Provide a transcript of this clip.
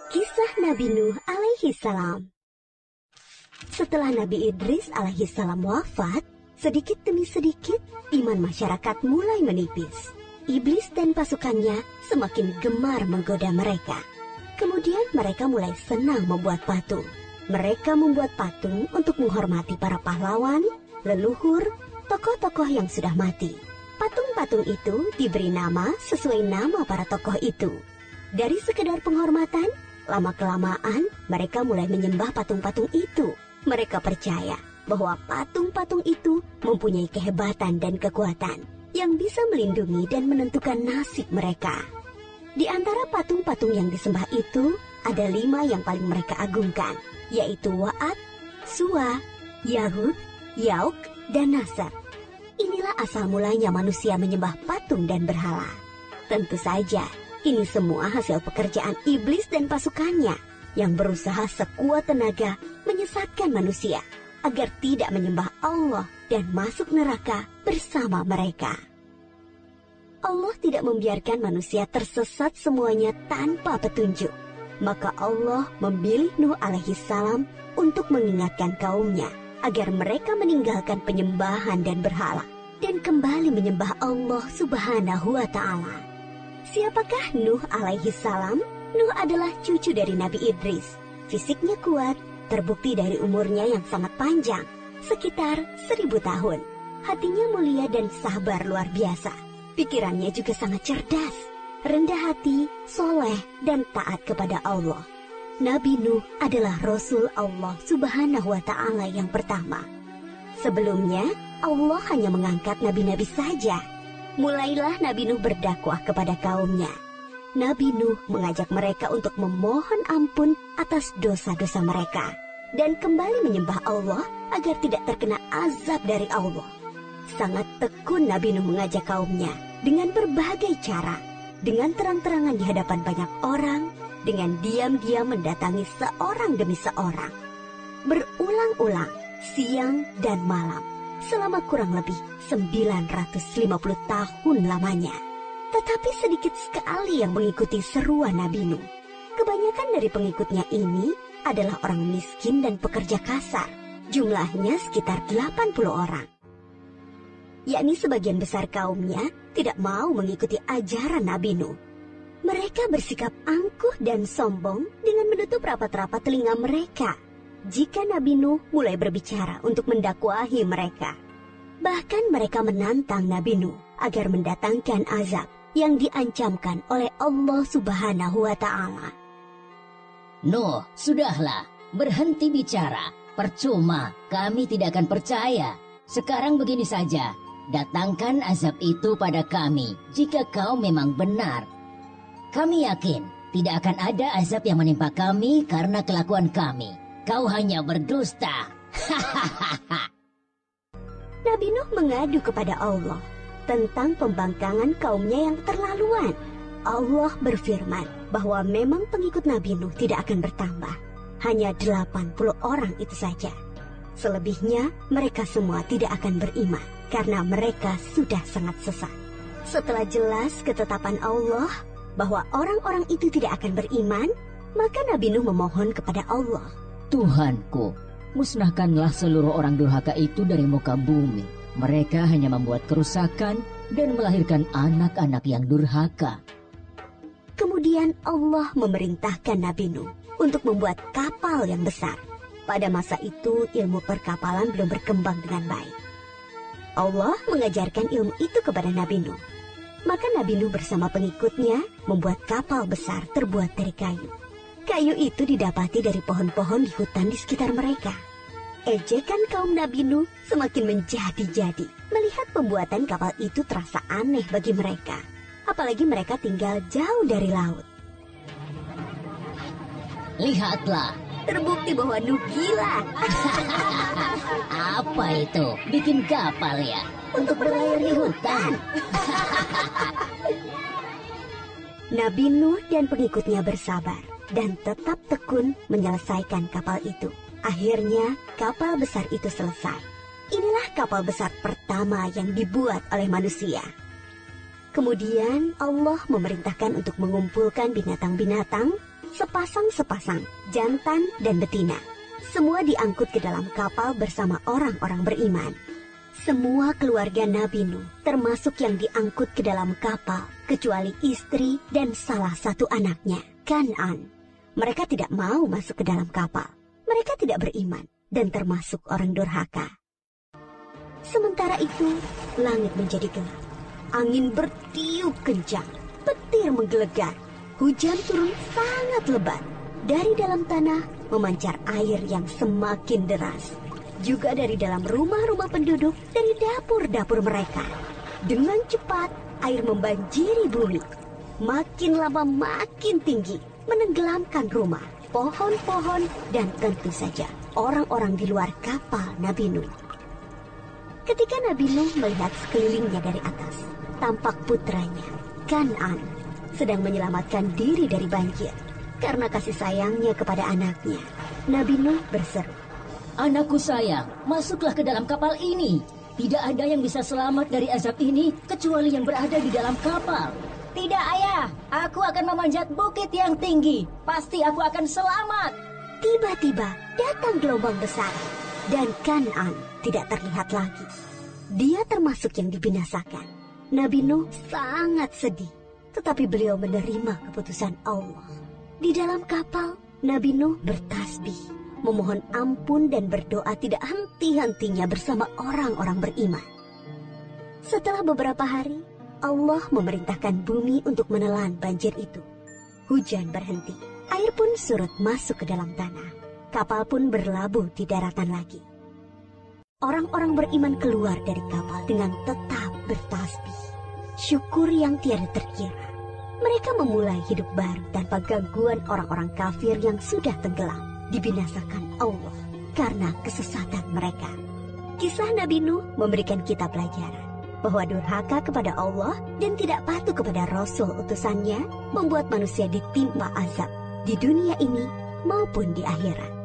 Kisah Nabi Nuh alaihi salam. Setelah Nabi Idris alaihi salam wafat, sedikit demi sedikit iman masyarakat mulai menipis. Iblis dan pasukannya semakin gemar menggoda mereka. Kemudian mereka mulai senang membuat patung. Mereka membuat patung untuk menghormati para pahlawan, leluhur, tokoh-tokoh yang sudah mati. Patung-patung itu diberi nama sesuai nama para tokoh itu. Dari sekedar penghormatan, lama-kelamaan mereka mulai menyembah patung-patung itu. Mereka percaya bahwa patung-patung itu mempunyai kehebatan dan kekuatan yang bisa melindungi dan menentukan nasib mereka. Di antara patung-patung yang disembah itu, ada 5 yang paling mereka agungkan, yaitu Wa'ad, Suwa, Yahud, Yauk, dan Nasr. Inilah asal mulanya manusia menyembah patung dan berhala. Tentu saja, ini semua hasil pekerjaan iblis dan pasukannya yang berusaha sekuat tenaga menyesatkan manusia agar tidak menyembah Allah dan masuk neraka bersama mereka. Allah tidak membiarkan manusia tersesat semuanya tanpa petunjuk. Maka Allah memilih Nuh alaihi salam untuk mengingatkan kaumnya agar mereka meninggalkan penyembahan dan berhala dan kembali menyembah Allah Subhanahu wa Ta'ala. Siapakah Nuh alaihi salam? Nuh adalah cucu dari Nabi Idris. Fisiknya kuat, terbukti dari umurnya yang sangat panjang, sekitar 1000 tahun. Hatinya mulia dan sabar luar biasa. Pikirannya juga sangat cerdas, rendah hati, soleh, dan taat kepada Allah. Nabi Nuh adalah Rasul Allah Subhanahu wa Ta'ala yang pertama. Sebelumnya, Allah hanya mengangkat nabi-nabi saja. Mulailah Nabi Nuh berdakwah kepada kaumnya. Nabi Nuh mengajak mereka untuk memohon ampun atas dosa-dosa mereka dan kembali menyembah Allah agar tidak terkena azab dari Allah. Sangat tekun Nabi Nuh mengajak kaumnya dengan berbagai cara, dengan terang-terangan di hadapan banyak orang, dengan diam-diam mendatangi seorang demi seorang. Berulang-ulang, siang dan malam, selama kurang lebih 950 tahun lamanya. Tetapi sedikit sekali yang mengikuti seruan Nabi Nuh. Kebanyakan dari pengikutnya ini adalah orang miskin dan pekerja kasar. Jumlahnya sekitar 80 orang. Yakni sebagian besar kaumnya tidak mau mengikuti ajaran Nabi Nuh. Mereka bersikap angkuh dan sombong dengan menutup rapat-rapat telinga mereka jika Nabi Nuh mulai berbicara untuk mendakwahi mereka. Bahkan mereka menantang Nabi Nuh agar mendatangkan azab yang diancamkan oleh Allah Subhanahu wa Ta'ala. Nuh, sudahlah, berhenti bicara. Percuma, kami tidak akan percaya. Sekarang begini saja, datangkan azab itu pada kami jika kau memang benar. Kami yakin tidak akan ada azab yang menimpa kami karena kelakuan kami. Kau hanya berdusta. Nabi Nuh mengadu kepada Allah tentang pembangkangan kaumnya yang terlaluan. Allah berfirman bahwa memang pengikut Nabi Nuh tidak akan bertambah. Hanya 80 orang itu saja. Selebihnya mereka semua tidak akan beriman karena mereka sudah sangat sesat. Setelah jelas ketetapan Allah bahwa orang-orang itu tidak akan beriman, maka Nabi Nuh memohon kepada Allah. Tuhanku, musnahkanlah seluruh orang durhaka itu dari muka bumi. Mereka hanya membuat kerusakan dan melahirkan anak-anak yang durhaka. Kemudian Allah memerintahkan Nabi Nuh untuk membuat kapal yang besar. Pada masa itu ilmu perkapalan belum berkembang dengan baik. Allah mengajarkan ilmu itu kepada Nabi Nuh. Maka Nabi Nuh bersama pengikutnya membuat kapal besar terbuat dari kayu. Kayu itu didapati dari pohon-pohon di hutan di sekitar mereka. Ejekan kaum Nabi Nuh semakin menjadi-jadi. Melihat pembuatan kapal itu terasa aneh bagi mereka. Apalagi mereka tinggal jauh dari laut. Lihatlah, Terbukti bahwa Nuh gila. apa itu? Bikin kapal ya? Untuk berlayar di hutan. Nabi Nuh dan pengikutnya bersabar dan tetap tekun menyelesaikan kapal itu. Akhirnya kapal besar itu selesai. Inilah kapal besar pertama yang dibuat oleh manusia. Kemudian Allah memerintahkan untuk mengumpulkan binatang-binatang sepasang-sepasang, jantan dan betina. Semua diangkut ke dalam kapal bersama orang-orang beriman. Semua keluarga Nabi Nuh, termasuk yang diangkut ke dalam kapal, kecuali istri dan salah satu anaknya, Kan'an. Mereka tidak mau masuk ke dalam kapal. Mereka tidak beriman dan termasuk orang durhaka. Sementara itu, langit menjadi gelap. Angin bertiup kencang, petir menggelegar. Hujan turun sangat lebat. Dari dalam tanah memancar air yang semakin deras. Juga dari dalam rumah-rumah penduduk, dari dapur-dapur mereka. Dengan cepat, air membanjiri bumi. Makin lama makin tinggi, menenggelamkan rumah, pohon-pohon, dan tentu saja orang-orang di luar kapal Nabi Nuh. Ketika Nabi Nuh melihat sekelilingnya dari atas, tampak putranya, Kan'an, sedang menyelamatkan diri dari banjir. Karena kasih sayangnya kepada anaknya, Nabi Nuh berseru, "Anakku sayang, masuklah ke dalam kapal ini. Tidak ada yang bisa selamat dari azab ini kecuali yang berada di dalam kapal." "Tidak, ayah. Aku akan memanjat bukit yang tinggi. Pasti aku akan selamat." Tiba-tiba datang gelombang besar, dan Kan'an tidak terlihat lagi. Dia termasuk yang dibinasakan. Nabi Nuh sangat sedih, tetapi beliau menerima keputusan Allah. Di dalam kapal, Nabi Nuh bertasbih, memohon ampun dan berdoa tidak henti-hentinya bersama orang-orang beriman. Setelah beberapa hari, Allah memerintahkan bumi untuk menelan banjir itu. Hujan berhenti, air pun surut masuk ke dalam tanah. Kapal pun berlabuh di daratan lagi. Orang-orang beriman keluar dari kapal dengan tetap bertasbih. Syukur yang tiada terkira. Mereka memulai hidup baru tanpa gangguan orang-orang kafir yang sudah tenggelam, dibinasakan Allah karena kesesatan mereka. Kisah Nabi Nuh memberikan kita pelajaran bahwa durhaka kepada Allah dan tidak patuh kepada Rasul utusannya membuat manusia ditimpa azab di dunia ini maupun di akhirat.